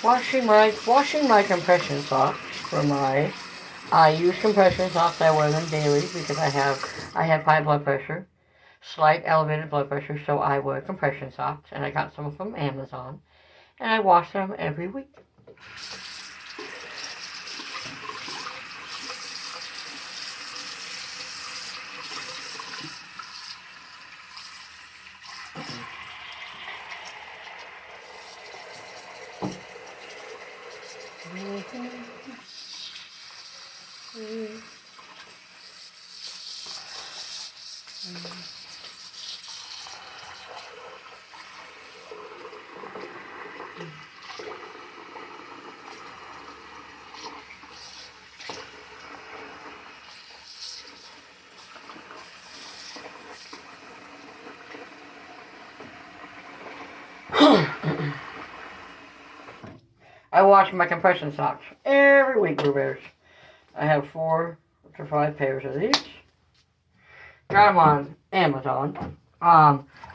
washing my compression socks for my. I use compression socks. I wear them daily because I have high blood pressure, slight elevated blood pressure. So I wear compression socks, and I got some from Amazon, and I wash them every week. I wash my compression socks every week, Blue Bears. I have 4 to 5 pairs of these. Got them on Amazon.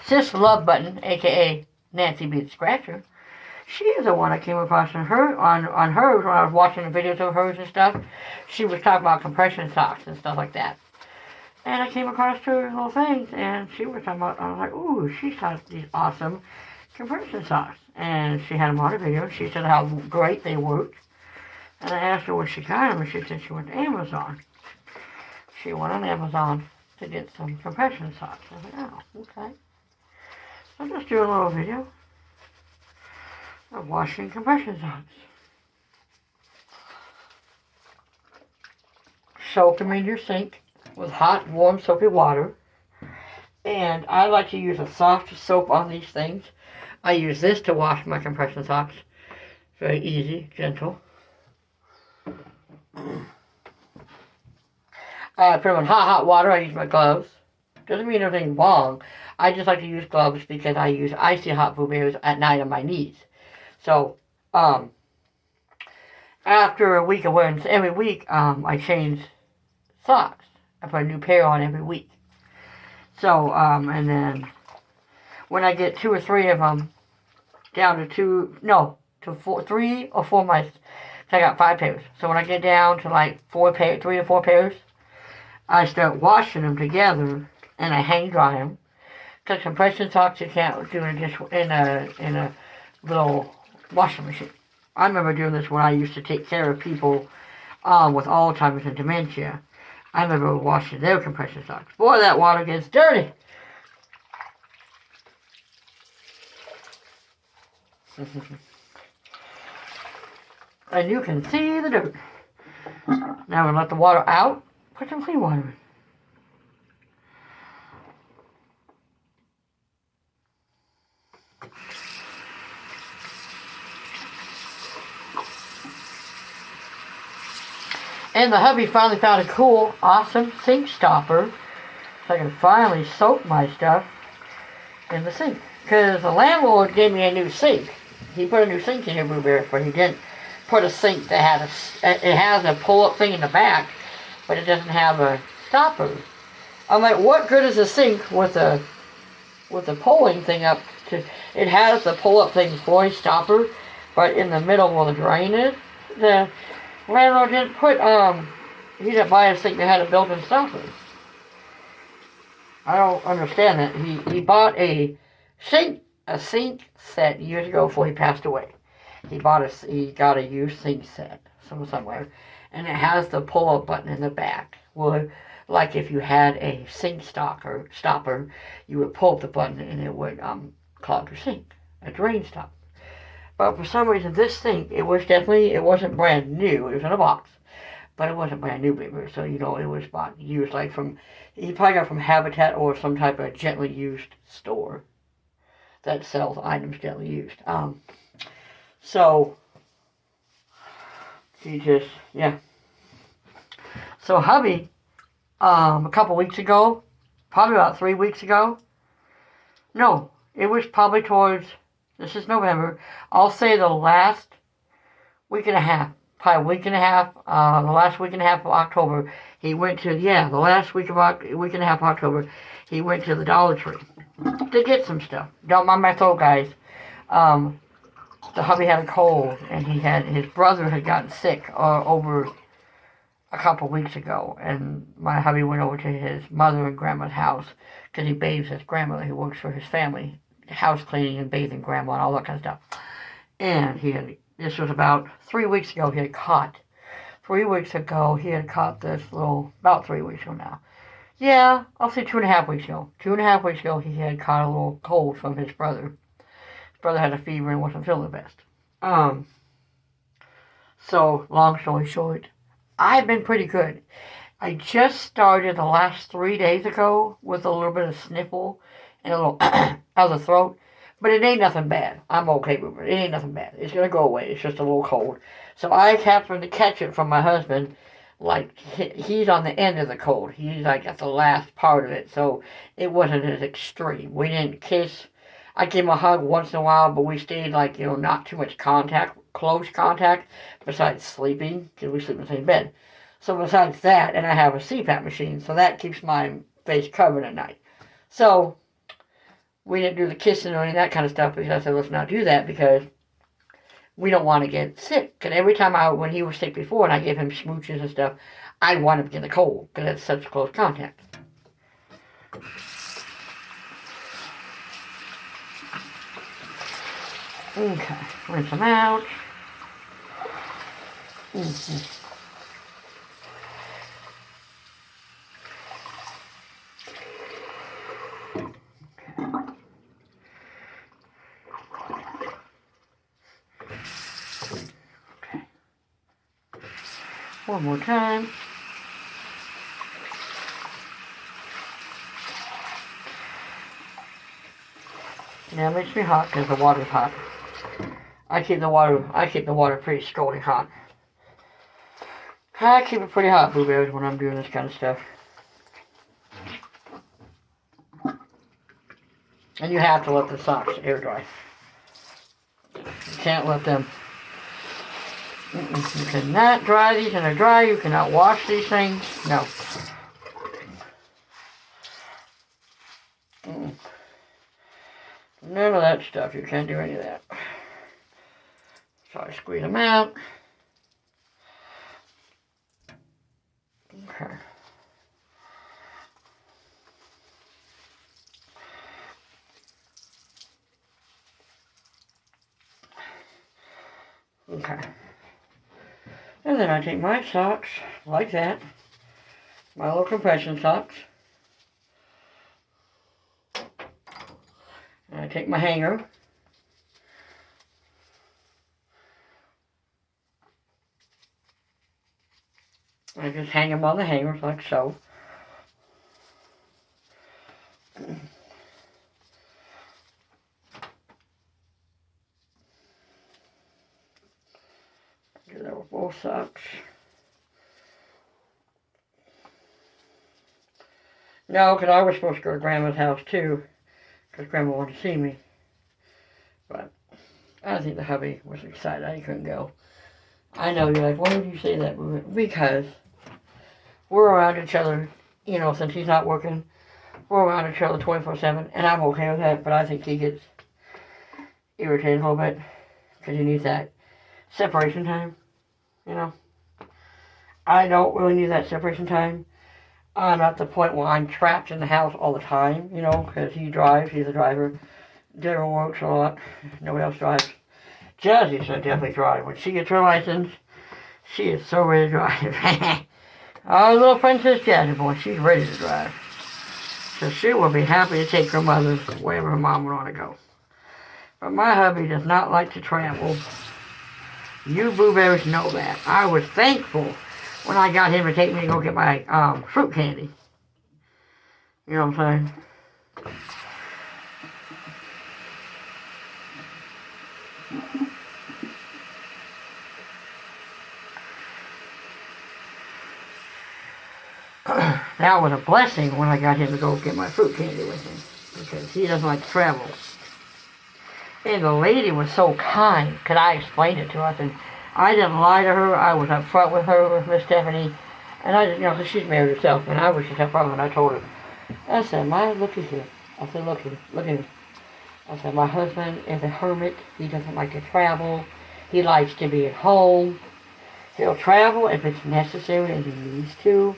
Sis Love Button, aka Nancy B. the Scratcher, she is the one I came across on hers when I was watching the videos of hers and stuff. She was talking about compression socks and stuff like that. And I came across her little things, and she was talking about, I was like, ooh, she's got these awesome compression socks. And she had them on a video. She said how great they worked. And I asked her where she got them, and she said she went to Amazon. She went on Amazon to get some compression socks. I was like, oh, okay. I'm just doing a little video of washing compression socks. Soak them in your sink with hot, warm, soapy water. And I like to use a soft soap on these things. I use this to wash my compression socks. Very easy, gentle. I put them in hot water. I use my gloves. Doesn't mean anything wrong. I just like to use gloves because I use icy hot Blue Bears at night on my knees. So, after a week of wearing every week, I change socks. I put a new pair on every week. So, and then when I get 2 or 3 of them down to 3 or 4 mice, I got 5 pairs. So when I get down to like 3 or 4 pairs, I start washing them together and I hang dry them. Because compression socks you can't do in a little washing machine. I remember doing this when I used to take care of people with Alzheimer's and dementia. I remember washing their compression socks. Boy, that water gets dirty. And you can see the dirt. Now we let the water out. Put some clean water in. And the hubby finally found a cool, awesome sink stopper. So I can finally soak my stuff in the sink. Because the landlord gave me a new sink. He put a new sink in here, Blue Bear, but he didn't put a sink that has a pull-up thing in the back, but it doesn't have a stopper. I'm like, what good is a sink with a pulling thing up to? It has the pull-up thing for a stopper, but in the middle where the drain is, the landlord didn't put he didn't buy a sink that had a built-in stopper. I don't understand that. He bought a sink set years ago before he passed away. He got a used sink set from somewhere, and it has the pull-up button in the back. Well, like if you had a sink stopper, you would pull up the button and it would clog your sink, a drain stopper. But for some reason, this sink, it wasn't brand new. It was in a box, but it wasn't brand new, baby. So it was used like he probably got from Habitat or some type of gently used store that sells items gently used. So So hubby, a couple weeks ago, probably about 3 weeks ago. No, it was probably this is November. I'll say the last week and a half, probably week and a half, the last week and a half of October, he went to, the last week and a half of October, he went to the Dollar Tree to get some stuff. Don't mind my throat, guys. the hubby had a cold, and his brother had gotten sick over a couple weeks ago, and my hubby went over to his mother and grandma's house because he bathes his grandmother. He works for his family, house cleaning and bathing grandma and all that kind of stuff. And this was about 3 weeks ago, he had caught about 3 weeks ago now. Yeah, I'll say 2.5 weeks ago. 2.5 weeks ago, he had caught a little cold from his brother. His brother had a fever and wasn't feeling the best. So, long story short, I've been pretty good. I just started the last 3 days ago with a little bit of sniffle and a little out of the throat. But it ain't nothing bad. I'm okay with it. It ain't nothing bad. It's going to go away. It's just a little cold. So I happened to catch it from my husband. Like, he's on the end of the cold. He's like at the last part of it. So it wasn't as extreme. We didn't kiss. I gave him a hug once in a while, but we stayed like, not too much contact, close contact, besides sleeping, because we sleep in the same bed. So besides that, and I have a CPAP machine, so that keeps my face covered at night. So we didn't do the kissing or any of that kind of stuff because I said, let's not do that because we don't want to get sick. Because every time when he was sick before and I gave him smooches and stuff, I'd want him to get the cold because that's such close contact. Okay, rinse them out. One more time. Now it makes me hot because the water's hot. I keep the water pretty scalding hot. I keep it pretty hot, blueberries, when I'm doing this kind of stuff. And you have to let the socks air dry. You can't let them. You cannot dry these in a dryer. You cannot wash these things. No. None of that stuff. You can't do any of that. So I squeeze them out. Okay. Okay. And then I take my socks, like that, my little compression socks, and I take my hanger, I just hang them on the hangers like so. Do that with both socks. No, because I was supposed to go to Grandma's house too, because Grandma wanted to see me. But I think the hubby was excited I couldn't go. I know you're like, why would you say that? Because we're around each other, since he's not working, we're around each other 24/7, and I'm okay with that, but I think he gets irritated a little bit, because he needs that separation time, I don't really need that separation time. I'm at the point where I'm trapped in the house all the time, because he drives, he's a driver. Darren works a lot, nobody else drives. Jazzy's gonna definitely drive. When she gets her license, she is so ready to drive. Our little princess Jazzy boy, she's ready to drive. So she will be happy to take her mother wherever her mom would want to go. But my hubby does not like to travel. You blueberries know that. I was thankful when I got him to take me to go get my fruit candy. You know what I'm saying? That was a blessing when I got him to go get my fruit candy with him, because he doesn't like to travel. And the lady was so kind, because I explained it to her. I didn't lie to her. I was up front with her, with Miss Stephanie, and I just, because she's married herself, and I was just up front, and I told her, I said, "Ma, look at here." I said, look at me. I said, my husband is a hermit. He doesn't like to travel. He likes to be at home. He'll travel if it's necessary and he needs to.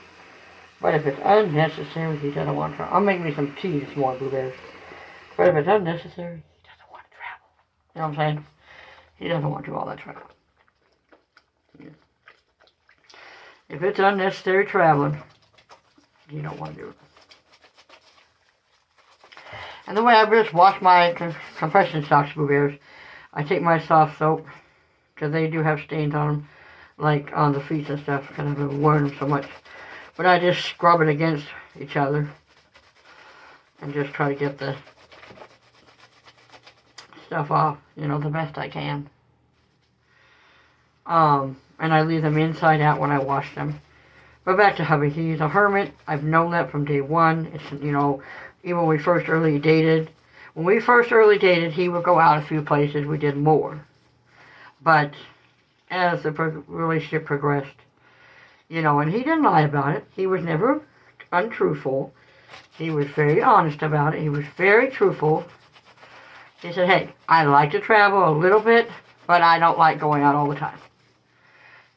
But if it's unnecessary, he doesn't want to travel. I'm making me some tea this morning, blueberries. But if it's unnecessary, he doesn't want to travel. You know what I'm saying? He doesn't want to do all that travel. Yeah. If it's unnecessary traveling, you don't want to do it. And the way I just wash my compression socks, blueberries, I take my soft soap, because they do have stains on them, like on the feet and stuff, because I've been wearing them so much. But I just scrub it against each other, and just try to get the stuff off, you know, the best I can. And I leave them inside out when I wash them. But back to hubby, he's a hermit. I've known that from day one. It's, you know, even when we first early dated. When we first early dated, he would go out a few places. We did more. But as the relationship progressed, you know, and he didn't lie about it. He was never untruthful. He was very honest about it. He was very truthful. He said, hey, I like to travel a little bit, but I don't like going out all the time.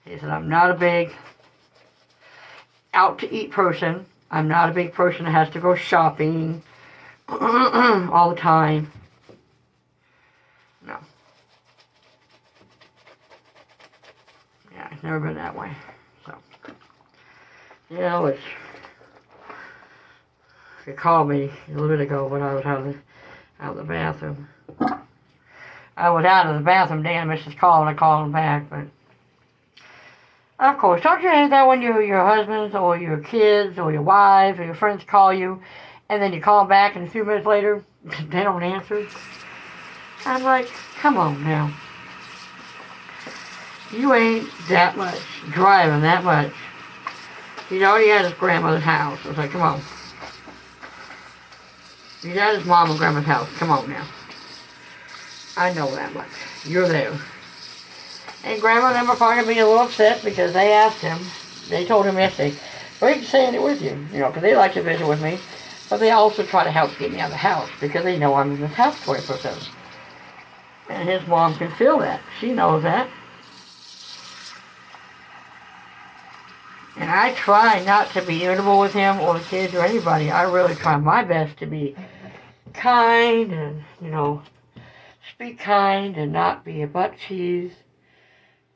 He said, I'm not a big out to eat person. I'm not a big person that has to go shopping all the time. No. Yeah, it's never been that way. So, you know, he called me a little bit ago when I was out of the bathroom. I was out of the bathroom. Dan missed his call and I called him back, but of course, don't you hate that when your husbands or your kids or your wives or your friends call you and then you call them back and a few minutes later they don't answer? I'm like, come on now. You ain't that much driving that much. He's already at his grandmother's house. I was like, come on. He's at his mom and grandma's house. Come on now. I know that much. You're there. And Grandma and them are probably going to be a little upset because they asked him. They told him yesterday, well, you can stay in it with you, you know, because they like to visit with me. But they also try to help get me out of the house because they know I'm in this house 24/7. And his mom can feel that. She knows that. And I try not to be irritable with him or the kids or anybody. I really try my best to be kind and, you know, speak kind and not be a butt cheese.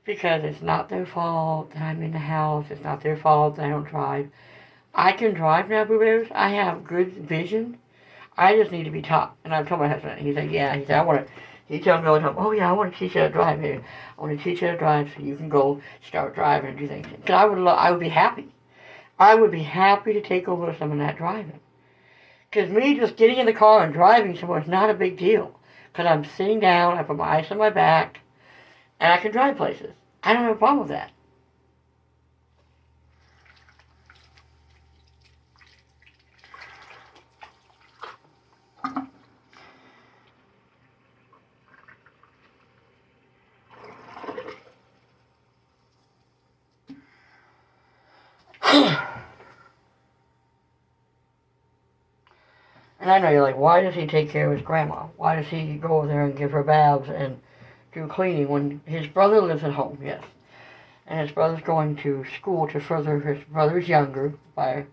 Because it's not their fault that I'm in the house. It's not their fault that I don't drive. I can drive now, Boo Bears. I have good vision. I just need to be taught. And I've told my husband, he said, yeah. He said, he tells me all the time, oh yeah, I want to teach you how to drive here. I want to teach you how to drive so you can go start driving and do things. Because I would be happy. I would be happy to take over some of that driving. Because me just getting in the car and driving somewhere is not a big deal. Because I'm sitting down, I put my ice on my back, and I can drive places. I don't have a problem with that. And I know you're like, why does he take care of his grandma? Why does he go over there and give her baths and do cleaning when his brother lives at home? Yes. And his brother's going to school to further, his brother's younger by,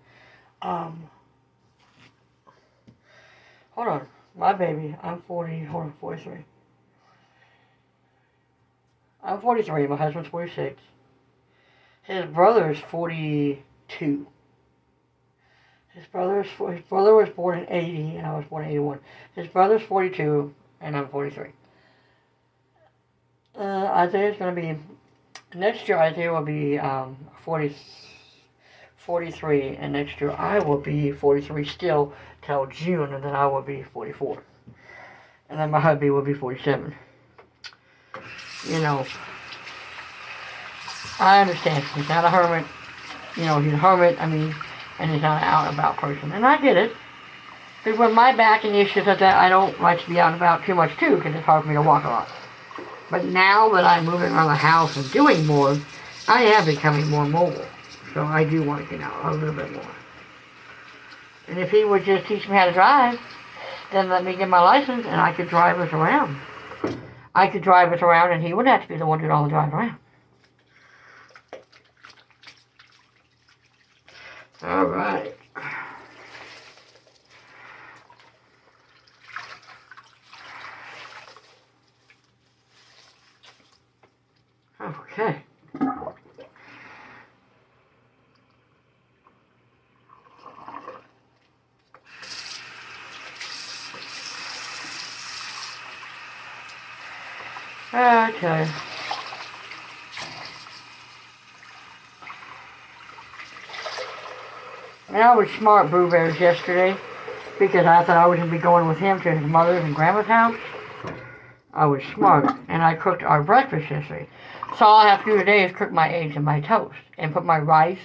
hold on, my baby, I'm 43. I'm 43, my husband's 46. His brother is 42. His brother was born in 80 and I was born in 81. His brother's 42 and I'm 43. Isaiah's going to be, next year Isaiah will be 43, and next year I will be 43 still till June, and then I will be 44. And then my hubby will be 47. You know, I understand. He's not a hermit. You know, he's a hermit, and he's not an out and about person. And I get it. Because with my back and issues like that, I don't like to be out and about too much too, because it's hard for me to walk a lot. But now that I'm moving around the house and doing more, I am becoming more mobile. So I do want to get out a little bit more. And if he would just teach me how to drive, then let me get my license and I could drive us around. I could drive us around and he wouldn't have to be the one doing all the drive around. Alright. Okay. Okay. And I was smart, Boo Bears, yesterday because I thought I was going to be going with him to his mother's and grandma's house. I was smart, and I cooked our breakfast yesterday. So all I have to do today is cook my eggs and my toast, and put my rice,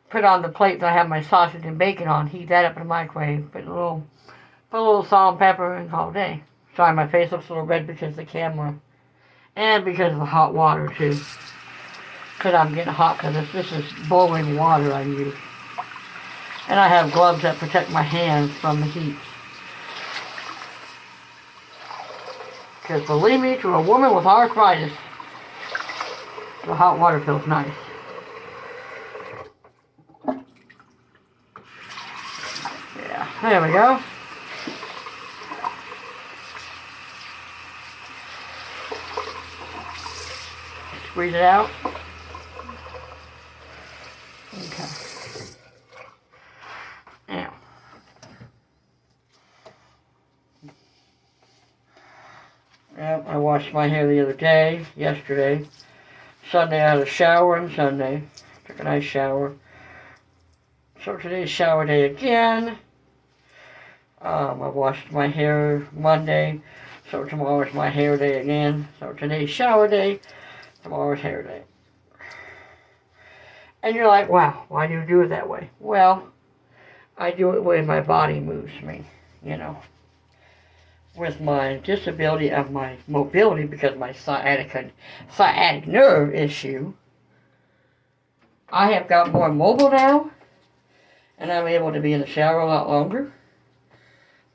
put on the plate that I have my sausage and bacon on, heat that up in the microwave, put a little salt and pepper, and call it a day. Sorry, my face looks a little red because of the camera, and because of the hot water too. Because I'm getting hot because this is boiling water I use. And I have gloves that protect my hands from the heat. Because believe me, to a woman with arthritis, the hot water feels nice. Yeah, there we go. Squeeze it out. Okay. Now. Yep, I washed my hair the other day, yesterday. Sunday I had a shower on Sunday. Took a nice shower. So today's shower day again. I washed my hair Monday. So tomorrow's my hair day again. So today's shower day. Tomorrow's hair day. And you're like, wow, why do you do it that way? Well, I do it the way my body moves me, you know. With my disability of my mobility because of my sciatic nerve issue, I have got more mobile now, and I'm able to be in the shower a lot longer.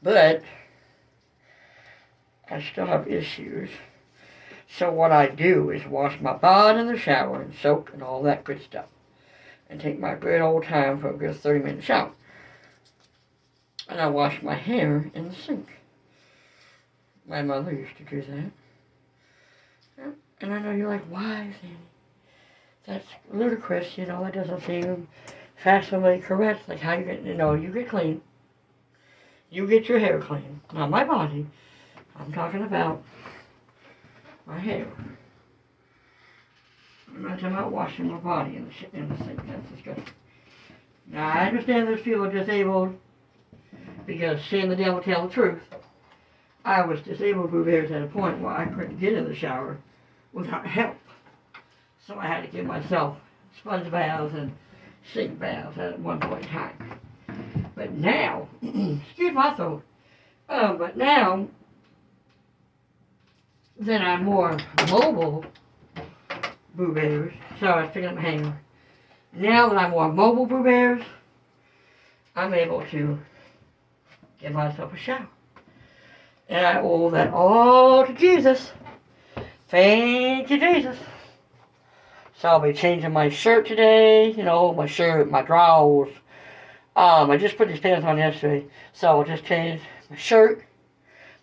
But I still have issues. So what I do is wash my body in the shower and soak and all that good stuff. And take my good old time for a good 30-minute shower. And I wash my hair in the sink. My mother used to do that. Yeah. And I know you're like, why, Sandy? That's ludicrous, you know, that doesn't seem fashionably correct. Like how you get, you get clean. You get your hair clean. Not my body. I'm talking about my hair. I'm not talking about washing my body in the sink. That's disgusting. Now, I understand there's people disabled because seeing the devil tell the truth. I was disabled, Boo Bears, at a point where I couldn't get in the shower without help. So I had to give myself sponge baths and sink baths at one point in time. But now, excuse my throat, but now that I'm more mobile, Boo Bears, sorry, I was picking up my hanger. Now that I'm more mobile, Boo Bears, I'm able to give myself a shower. And I owe that all to Jesus. Thank you, Jesus. So I'll be changing my shirt today. My shirt, my drawers. I just put these pants on yesterday. So I'll just change my shirt,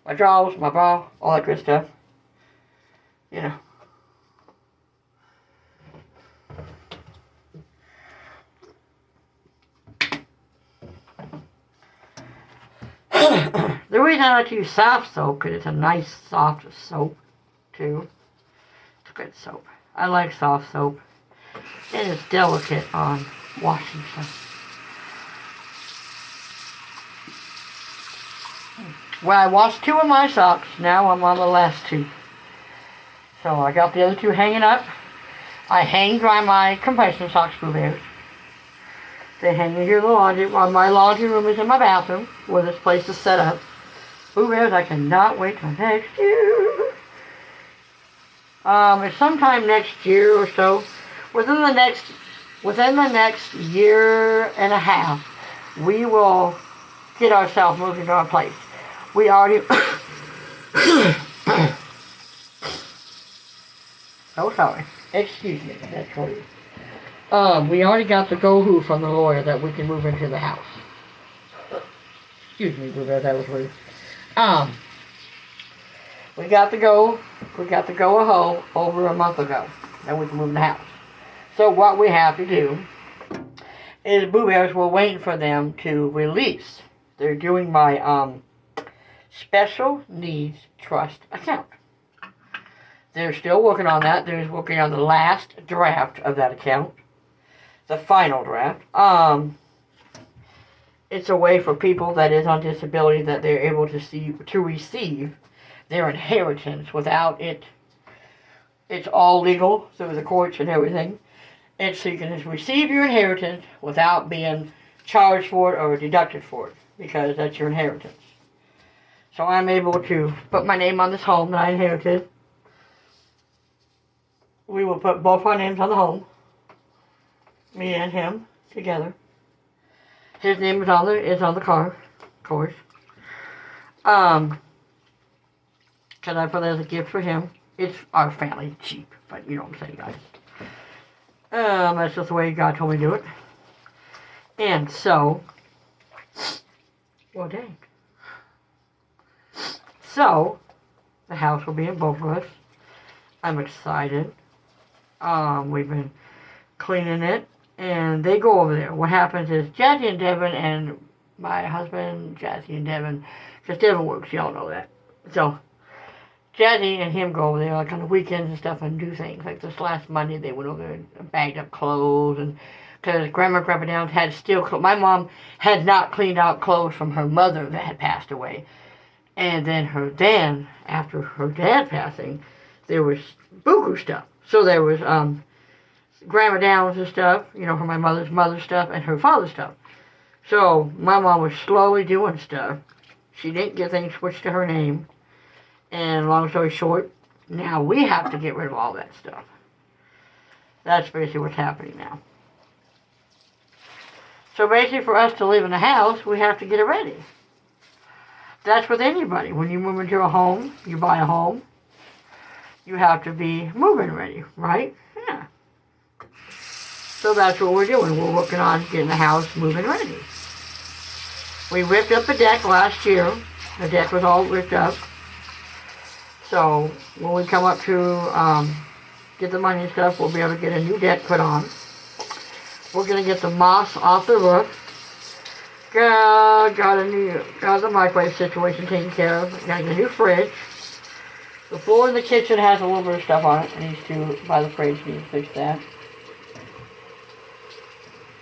my drawers, my bra, all that good stuff. The reason I like to use soft soap, because it's a nice soft soap, too. It's good soap. I like soft soap. And it's delicate on washing stuff. Well, I washed 2 of my socks. Now I'm on the last 2. So I got the other 2 hanging up. I hang dry my compression socks, Boo Bears. They hang in here in the laundry. Well, my laundry room is in my bathroom, where this place is set up. Boo Bears, I cannot wait till next year. It's sometime next year or so. Within the next year and a half, we will get ourselves moved into our place. We already... Oh, sorry. Excuse me. That's for you. We already got the go-who from the lawyer that we can move into the house. Excuse me, Blueberry, that was rude. We got the go-ahead over a month ago that we can move in the house. So what we have to do is Blueberries, we're waiting for them to release. They're doing my special needs trust account. They're still working on that. They're working on the last draft of that account. The final draft. It's a way for people that is on disability that they're able to receive their inheritance without it. It's all legal through the courts and everything. And so you can just receive your inheritance without being charged for it or deducted for it, because that's your inheritance. So I'm able to put my name on this home that I inherited. We will put both our names on the home. Me and him together. His name is on the car, of course. Because I put it as a gift for him. It's our family cheap, but you know what I'm saying, guys. That's just the way God told me to do it. And so, well, dang. So, the house will be in both of us. I'm excited. We've been cleaning it, and they go over there. What happens is Jazzy and Devin and my husband, Jazzy and Devin, because Devin works, y'all know that. So, Jazzy and him go over there like on the weekends and stuff and do things. Like this last Monday, they went over there and bagged up clothes, and because Grandma and Grandpa Downs had still clothes. My mom had not cleaned out clothes from her mother that had passed away. And then after her dad passing, there was buku stuff. So there was Grandma Downs' stuff, you know, for my mother's stuff, and her father's stuff. So my mom was slowly doing stuff. She didn't get things switched to her name. And long story short, now we have to get rid of all that stuff. That's basically what's happening now. So basically for us to live in a house, we have to get it ready. That's with anybody. When you move into a home, you buy a home, you have to be moving ready, right? Yeah. So that's what we're doing. We're working on getting the house moving ready. We ripped up the deck last year. The deck was all ripped up. So when we come up to get the money and stuff, we'll be able to get a new deck put on. We're going to get the moss off the roof. Got the microwave situation taken care of. Got to get a new fridge. The floor in the kitchen has a little bit of stuff on it. I need to buy the fridge, need to fix that.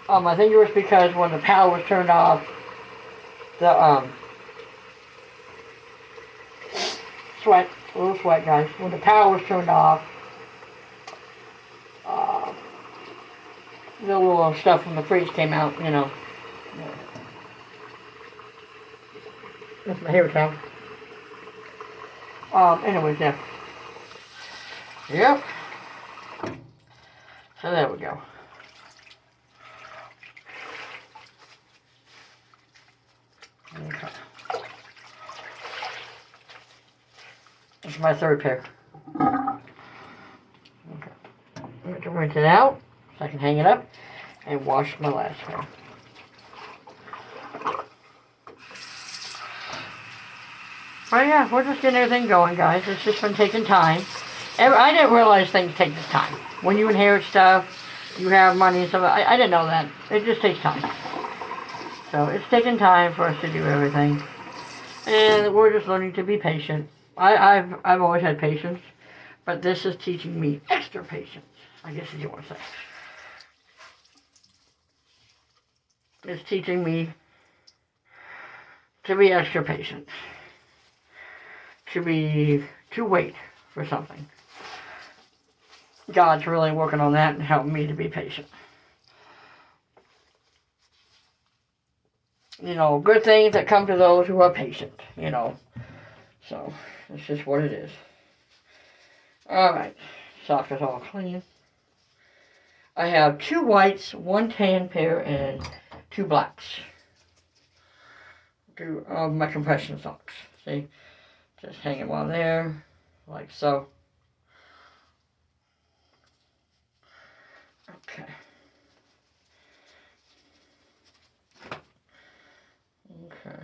I think it was because when the power was turned off, the a little sweat, guys. When the power was turned off, the little stuff from the fridge came out, you know. That's my hair towel. Anyways, yeah. Yep. So there we go. Okay. This is my third pair. Okay. I'm going to rinse it out so I can hang it up and wash my last pair. Well, yeah, we're just getting everything going, guys. It's just been taking time. I didn't realize things take this time. When you inherit stuff, you have money and stuff. I didn't know that. It just takes time. So it's taking time for us to do everything. And we're just learning to be patient. I've always had patience, but this is teaching me extra patience, I guess is you want to say. It's teaching me to be extra patient. To wait for something. God's really working on that and helping me to be patient. You know, good things that come to those who are patient, you know. So, it's just what it is. Alright, sock is all clean. I have 2 whites, 1 tan pair, and 2 blacks. My compression socks. See? Just hang them on there, like so. Okay. Okay.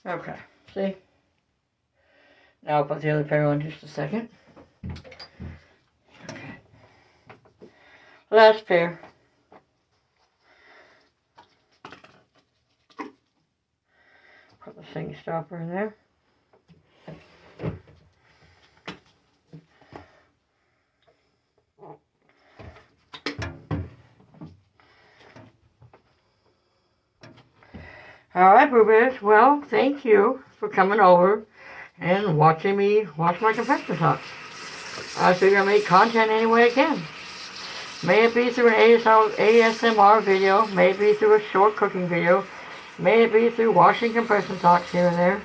Okay. See? Now I'll put the other pair on just a second. Okay. Last pair. Put the thingy stopper in there. Alright, Boo Bears. Well, thank you for coming over and watching me wash my compression socks. I figure I make content any way I can. May it be through an ASMR video, may it be through a short cooking video, may it be through washing compression socks here and there.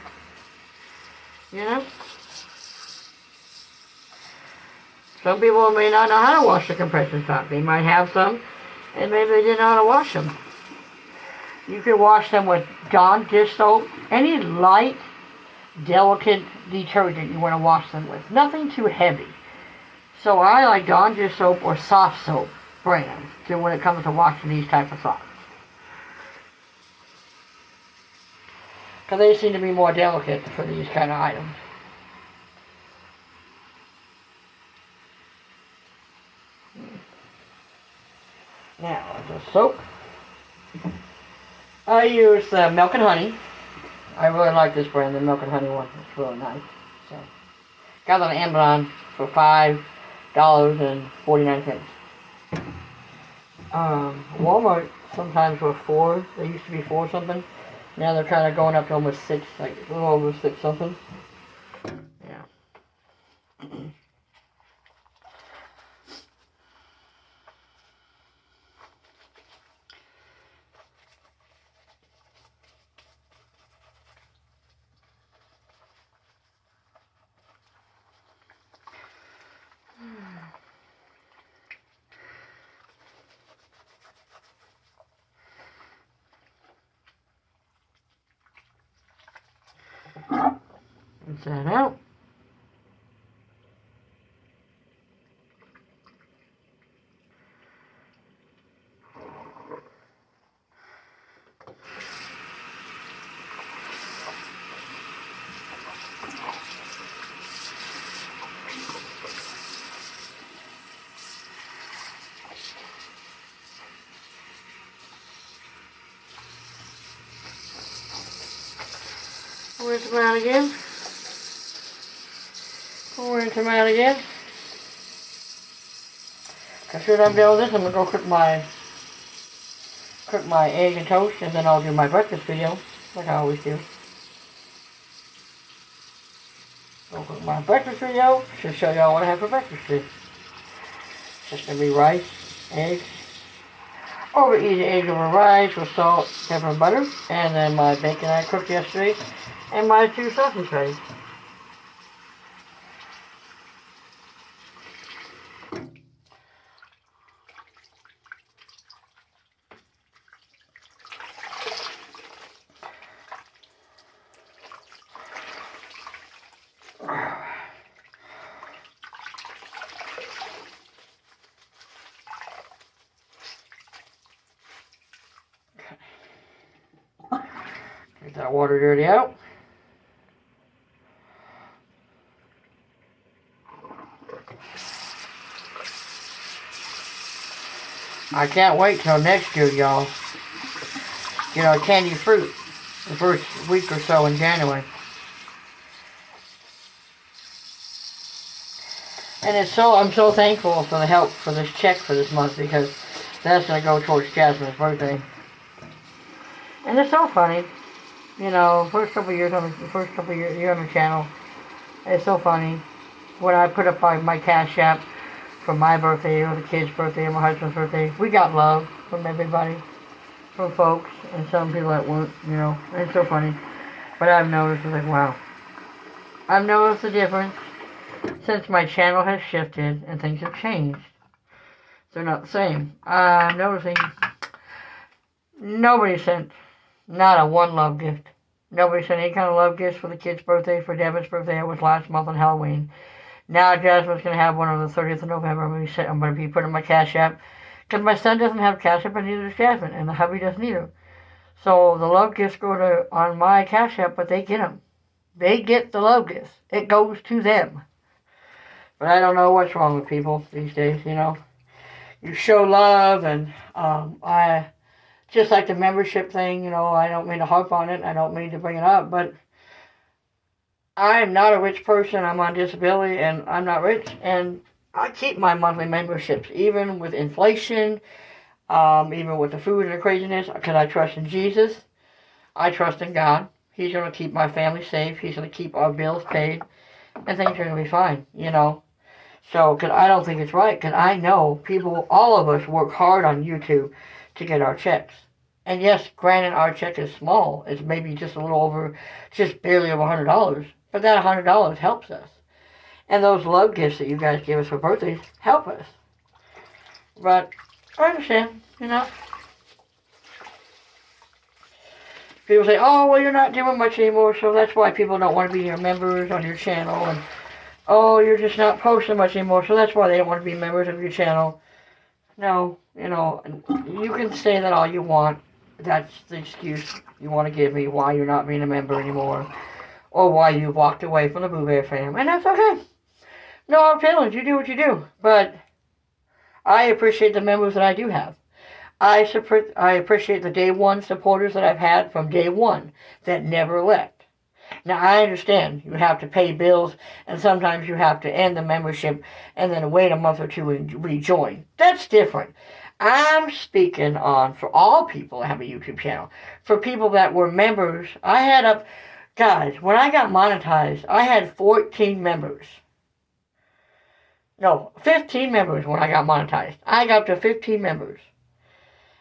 You know? Some people may not know how to wash a compression sock. They might have some, and maybe they didn't know how to wash them. You can wash them with Dawn dish soap, any light, delicate detergent you want to wash them with. Nothing too heavy. So I like Dawn dish soap or soft soap brands when it comes to washing these type of socks. Because they seem to be more delicate for these kind of items. Now, the soap. I use Milk and Honey. I really like this brand, the Milk and Honey one. It's really nice. So, got it on Amazon for $5.49. Walmart sometimes for $4. They used to be $4 something. Now they're kind of going up to almost $6, like a little over $6 something. Yeah. Rinse that out. Rinse them out again. Rinse them out again. As soon as I'm done with this, I'm gonna go cook my egg and toast, and then I'll do my breakfast video, like I always do. Go cook my breakfast video to show y'all what I have for breakfast today. It's just gonna be rice, eggs, over easy eggs over rice with salt, pepper, and butter, and then my bacon I cooked yesterday, and my 2 sausage patties. Get that water dirty out. I can't wait till next year, y'all. You know, candy fruit the first week or so in January. And I'm so thankful for the help for this check for this month, because that's going to go towards Jasmine's birthday. And it's so funny. You know, first couple years on the channel, it's so funny. When I put up my Cash App for my birthday, or the kids' birthday, or my husband's birthday, we got love from everybody, from folks, and some people that weren't, you know. It's so funny. But I've noticed, it's like, wow. I've noticed the difference since my channel has shifted and things have changed. They're not the same. I'm noticing nobody sent not a one love gift. Nobody sent any kind of love gifts for the kid's birthday, for Devin's birthday. It was last month on Halloween. Now Jasmine's going to have one on the 30th of November. I'm going to be putting my Cash App. Because my son doesn't have Cash App, and neither does Jasmine. And the hubby doesn't either. So the love gifts go to on my Cash App, but they get them. They get the love gifts. It goes to them. But I don't know what's wrong with people these days, you know. You show love, and I just like the membership thing, you know, I don't mean to harp on it. I don't mean to bring it up, but I am not a rich person. I'm on disability, and I'm not rich. And I keep my monthly memberships, even with inflation, even with the food and the craziness, because I trust in Jesus. I trust in God. He's going to keep my family safe. He's going to keep our bills paid, and things are going to be fine, you know. So, because I don't think it's right, because I know people, all of us work hard on YouTube to get our checks. And yes, granted, our check is small. It's maybe just a little over, just barely over $100. But that $100 helps us. And those love gifts that you guys give us for birthdays help us. But I understand, you know. People say, oh, well, you're not doing much anymore, so that's why people don't want to be your members on your channel. And, oh, you're just not posting much anymore, so that's why they don't want to be members of your channel. No, you know, you can say that all you want. That's the excuse you want to give me why you're not being a member anymore. Or why you walked away from the Boo Bear fam. And that's okay. No hard feelings. You do what you do. But I appreciate the members that I do have. I appreciate the day one supporters that I've had from day one that never left. Now, I understand you have to pay bills, and sometimes you have to end the membership and then wait a month or two and rejoin. That's different. I'm speaking on for all people that have a YouTube channel. For people that were members, I had up, guys, when I got monetized, I had 14 members. No, 15 members when I got monetized. I got up to 15 members.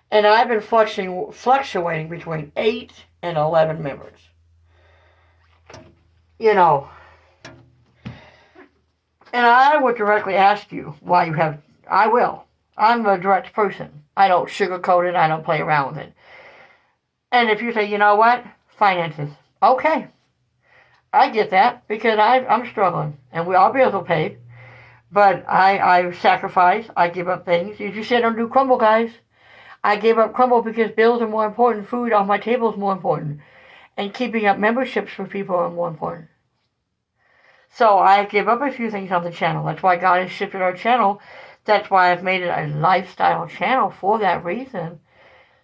And I've been fluctuating between 8 and 11 members. You know, and I would directly ask you why you have, I will. I'm a direct person. I don't sugarcoat it. I don't play around with it. And if you say, you know what? Finances. Okay. I get that because I'm struggling. And our bills are paid. But I sacrifice. I give up things. You just say don't do crumble, guys. I gave up crumble because bills are more important. Food on my table is more important. And keeping up memberships for people are more important. So I give up a few things on the channel. That's why God has shifted our channel. That's why I've made it a lifestyle channel for that reason.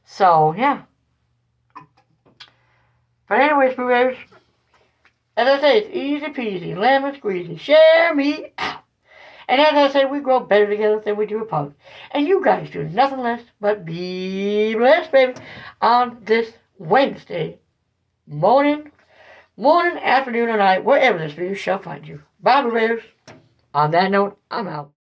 So, yeah. But anyways, Boo Bears, as I say, it's easy peasy, lemon squeezy. Share me out. And as I say, we grow better together than we do apart. And you guys do nothing less but be blessed, baby, on this Wednesday morning, afternoon, or night, wherever this video shall find you. Bye, Boo Bears. On that note, I'm out.